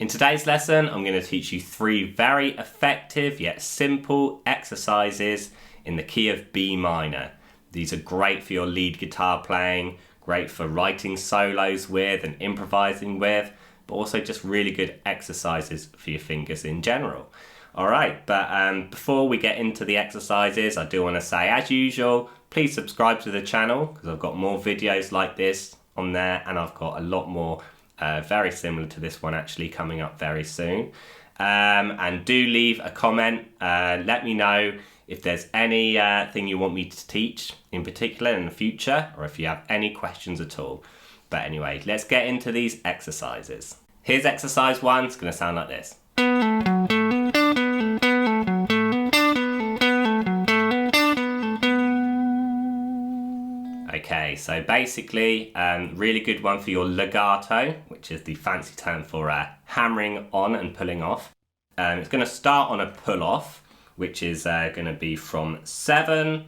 In today's lesson, I'm going to teach you 3 very effective yet simple exercises in the key of B minor. These are great for your lead guitar playing, great for writing solos with and improvising with, but also just really good exercises for your fingers in general. Alright, but before we get into the exercises, I do want to say, as usual, please subscribe to the channel because I've got more videos like this on there, and I've got a lot more very similar to this one actually coming up very soon. And do leave a comment. Let me know if there's anything you want me to teach in particular in the future, or if you have any questions at all. But anyway, let's get into these exercises. Here's exercise 1. It's going to sound like this. Okay, so basically, really good one for your legato, which is the fancy term for hammering on and pulling off. It's going to start on a pull off, which is going to be from 9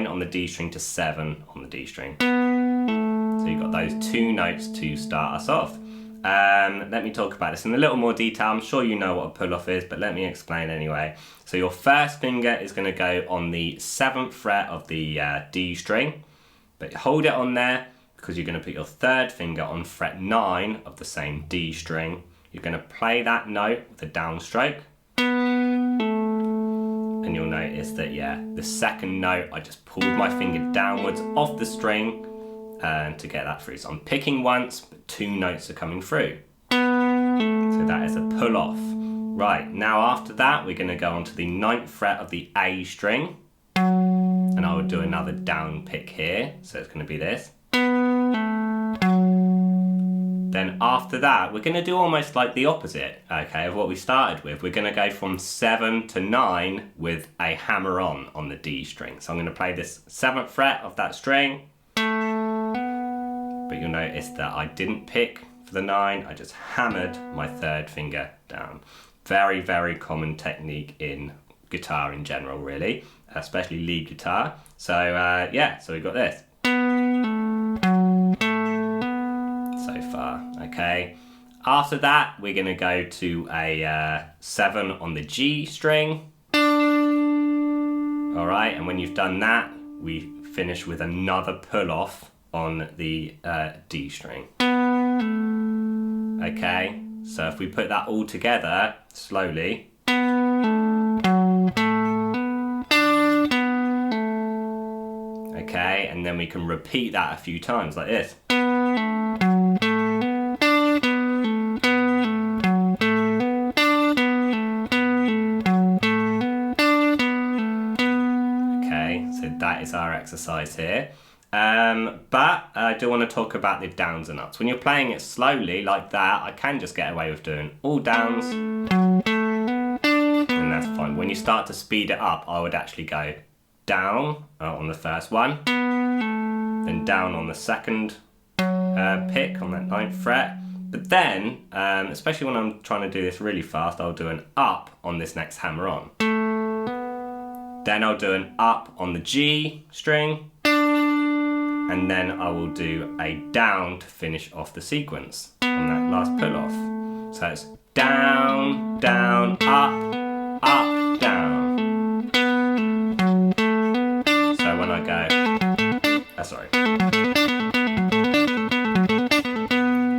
on the D string to 7 on the D string. So you've got those 2 notes to start us off. Let me talk about this in a little more detail. I'm sure you know what a pull off is, but let me explain anyway. So your first finger is going to go on the 7th fret of the D string, but hold it on there because you're going to put your 3rd finger on fret 9 of the same D string. You're going to play that note with a downstroke, and you'll notice that the 2nd note, I just pulled my finger downwards off the string to get that through. So I'm picking once, but 2 notes are coming through. So that is a pull off. Right, now after that, we're going to go on to the 9th fret of the A string. And I would do another down pick here. So it's going to be this. Then after that, we're going to do almost like the opposite, okay, of what we started with. We're going to go from 7 to 9 with a hammer on the D string. So I'm going to play this 7th fret of that string. But you'll notice that I didn't pick for the 9. I just hammered my 3rd finger down. Very, very common technique in guitar in general, really, especially lead guitar. So so we've got this so far. Okay, after that we're going to go to a 7 on the G string. All right, and when you've done that, we finish with another pull off on the D string. Okay, so if we put that all together slowly. Okay, and then we can repeat that a few times like this. Okay, so that is our exercise here. But I do want to talk about the downs and ups. When you're playing it slowly like that, I can just get away with doing all downs, and that's fine. When you start to speed it up, I would actually go down on the first one, then down on the 2nd pick on that 9th fret. But then, especially when I'm trying to do this really fast, I'll do an up on this next hammer on. Then I'll do an up on the G string, and then I will do a down to finish off the sequence on that last pull off. So it's down, down, up, up, down. So when I go,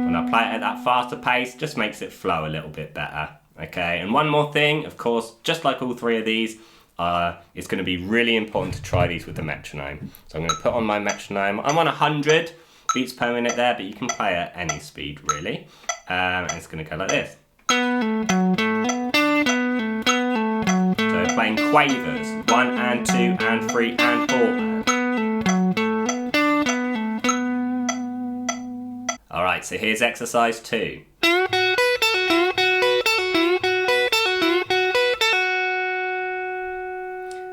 when I play it at that faster pace, just makes it flow a little bit better. Okay, and one more thing, of course, just like all 3 of these, it's going to be really important to try these with the metronome. So I'm going to put on my metronome. I'm on 100 beats per minute there, but you can play at any speed really. And it's going to go like this. So playing quavers, 1 and 2 and 3 and 4. Alright, so here's exercise 2.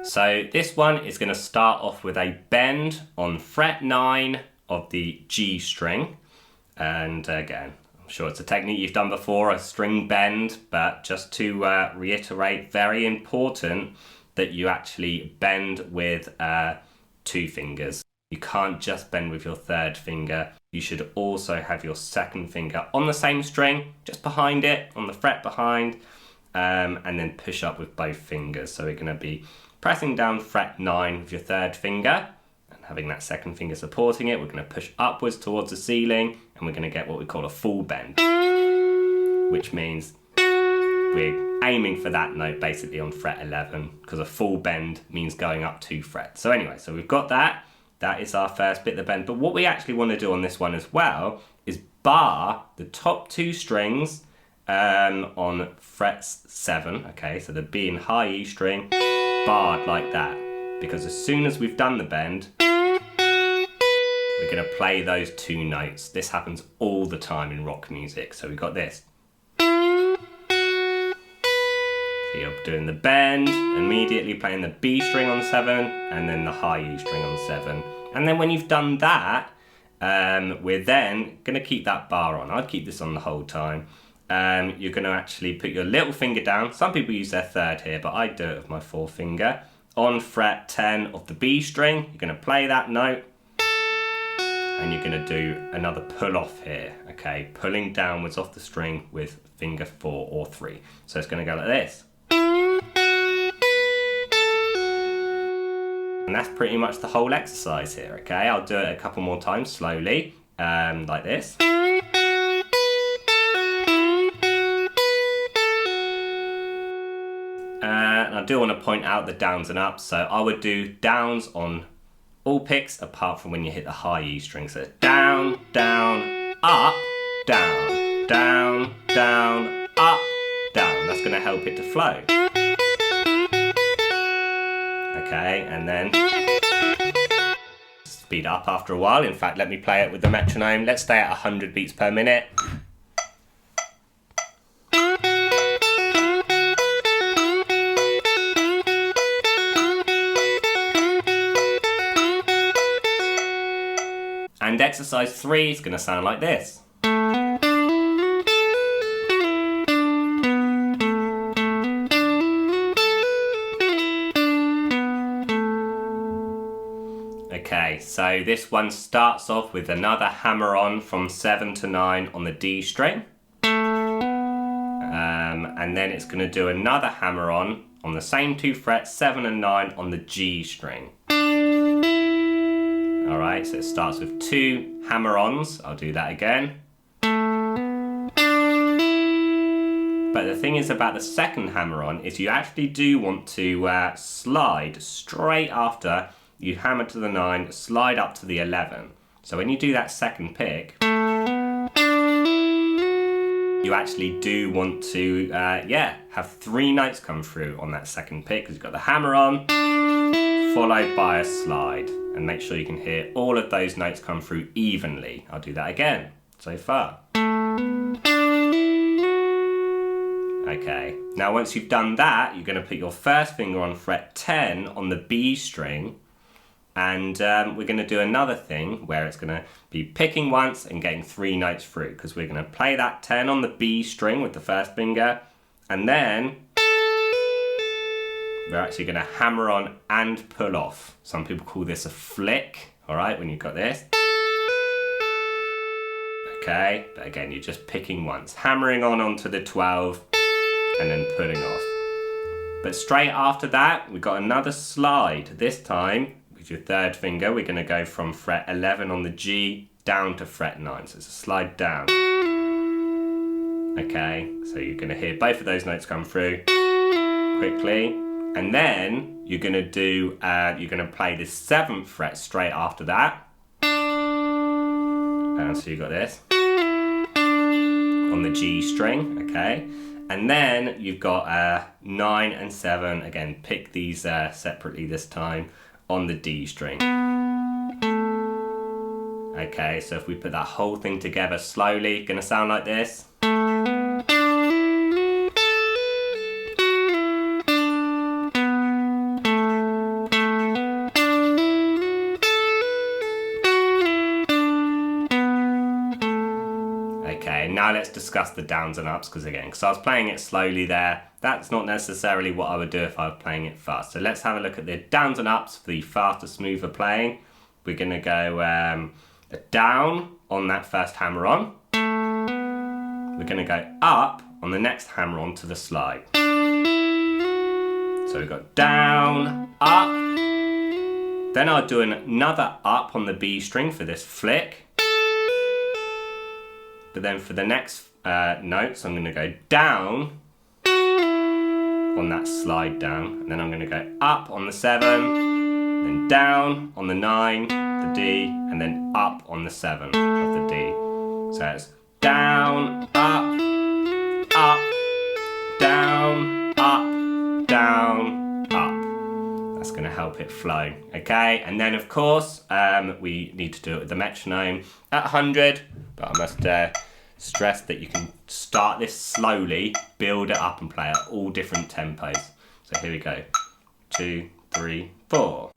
So this one is going to start off with a bend on fret 9 of the G string. And again, I'm sure it's a technique you've done before, a string bend, but just to reiterate, very important that you actually bend with 2 fingers. You can't just bend with your 3rd finger. you should also have your second finger on the same string, just behind it, on the fret behind, and then push up with both fingers. So we're going to be pressing down fret 9 with your third finger, and having that second finger supporting it, we're going to push upwards towards the ceiling, and we're going to get what we call a full bend, which means we're aiming for that note basically on fret 11, because a full bend means going up 2 frets. So anyway, so we've got that. That is our first bit of the bend. But what we actually want to do on this one as well is bar the top 2 strings on frets 7. Okay, so the B and high E string barred like that. Because as soon as we've done the bend, we're going to play those 2 notes. This happens all the time in rock music. So we've got this. So you're doing the bend, immediately playing the B string on 7, and then the high E string on 7. And then when you've done that, we're then going to keep that bar on. I'd keep this on the whole time. You're going to actually put your little finger down. Some people use their third here, but I do it with my 4th finger. On fret 10 of the B string, you're going to play that note. And you're going to do another pull off here, okay? Pulling downwards off the string with finger 4 or 3. So it's going to go like this. And that's pretty much the whole exercise here, okay? I'll do it a couple more times slowly, like this. And I do want to point out the downs and ups. So I would do downs on all picks apart from when you hit the high E string. So down, down, up, down, down, down, up, down. That's going to help it to flow. Okay, and then speed up after a while. In fact, let me play it with the metronome. Let's stay at 100 beats per minute. And exercise 3 is going to sound like this. Okay, so this one starts off with another hammer on from 7 to 9 on the D string. And then it's going to do another hammer on the same 2 frets, 7 and 9 on the G string. Alright, so it starts with 2 hammer-ons. I'll do that again. But the thing is about the second hammer-on is you actually do want to slide straight after you hammer to the 9, slide up to the 11. So when you do that second pick, you actually do want to have 3 notes come through on that second pick, because you've got the hammer-on followed by a slide. And make sure you can hear all of those notes come through evenly. I'll do that again, so far. Okay, now once you've done that, you're going to put your first finger on fret 10 on the B string, and we're going to do another thing where it's going to be picking once and getting 3 notes through, because we're going to play that 10 on the B string with the first finger, and then we're actually going to hammer on and pull off. Some people call this a flick, all right, when you've got this. Okay, but again, you're just picking once, hammering on onto the 12 and then pulling off. But straight after that, we've got another slide. This time, with your third finger, we're going to go from fret 11 on the G down to fret 9. So it's a slide down. Okay, so you're going to hear both of those notes come through quickly. And then you're going to do, you're going to play the 7th fret straight after that. And so you've got this on the G string, okay? And then you've got 9 and 7, again, pick these separately this time, on the D string. Okay, so if we put that whole thing together slowly, gonna sound like this. Okay, now let's discuss the downs and ups, because I was playing it slowly there. That's not necessarily what I would do if I was playing it fast. So let's have a look at the downs and ups for the faster, smoother playing. We're going to go a down on that first hammer on. We're going to go up on the next hammer on to the slide. So we've got down, up. Then I'll do another up on the B string for this flick. But then for the next notes, I'm going to go down on that slide down. And then I'm going to go up on the 7, then down on the 9, the D, and then up on the 7 of the D. So it's down, up, down, up, down, up. That's going to help it flow, okay? And then of course, we need to do it with the metronome at 100, but I must stress that you can start this slowly, build it up and play at all different tempos. So here we go, 2, 3, 4.